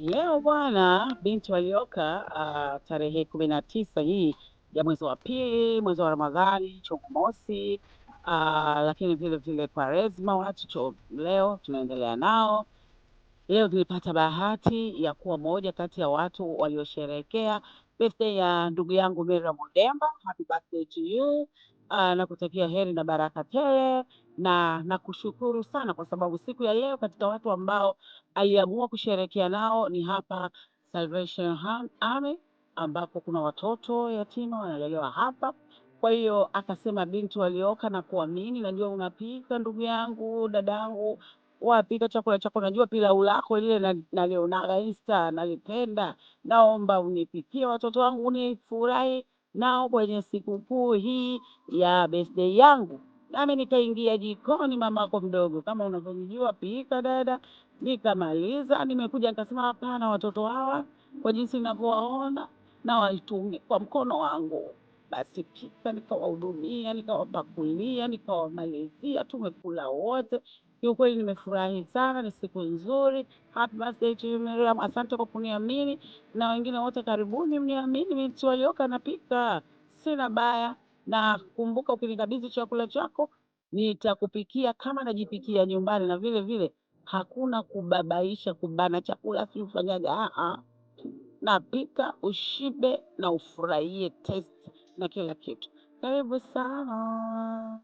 Leo bwana, binti walioka tarehe 19 hii ya mwezi wa pili, mwezi wa Ramadhani, chungu mosi, lakini vile vile Kwaresma leo tunaendelea nao. Leo nilipata bahati ya kuwa moja kati ya watu waliosherehekea birthday ya ndugu yangu Miriam Odemba. Happy birthday to you. Na kutakia heri na baraka tele, na nakushukuru sana kwa sababu siku ya leo katika watu ambao aliamua kusherehekea nao ni hapa Salvation Army, ambapo kuna watoto yatima wanalelewa hapa. Kwa hiyo akasema, binti walioka na kuamini, najua unapika ndugu yangu, dadangu, wapika chakula chako, najua pilau lako lile nalionaga Insta nalipenda, naomba unipikie watoto wangu nifurahi nao kwenye sikukuu hii ya birthday yangu. Nami nikaingia jikoni, mamako mdogo, kama unavyonijua, pika dada. Nikamaliza, nimekuja nikasema, hapana, watoto hawa kwa jinsi ninavyowaona na waitumie kwa mkono wangu. Basi pika, nikawahudumia, nikawapakulia, nikawamalizia, tumekula wote. Kiukweli nimefurahi sana, ni siku nzuri. Happy birthday to you Miriam, asante kwa kuniamini, na wengine wote karibuni mniamini, binti walioka napika, sina baya. Na kumbuka, ukinikabidhi chakula chako nitakupikia kama najipikia nyumbani, na vile vile hakuna kubabaisha, kubana chakula, si ufanyaje. Napika ushibe na ufurahie taste na kila kitu. Karibu sana.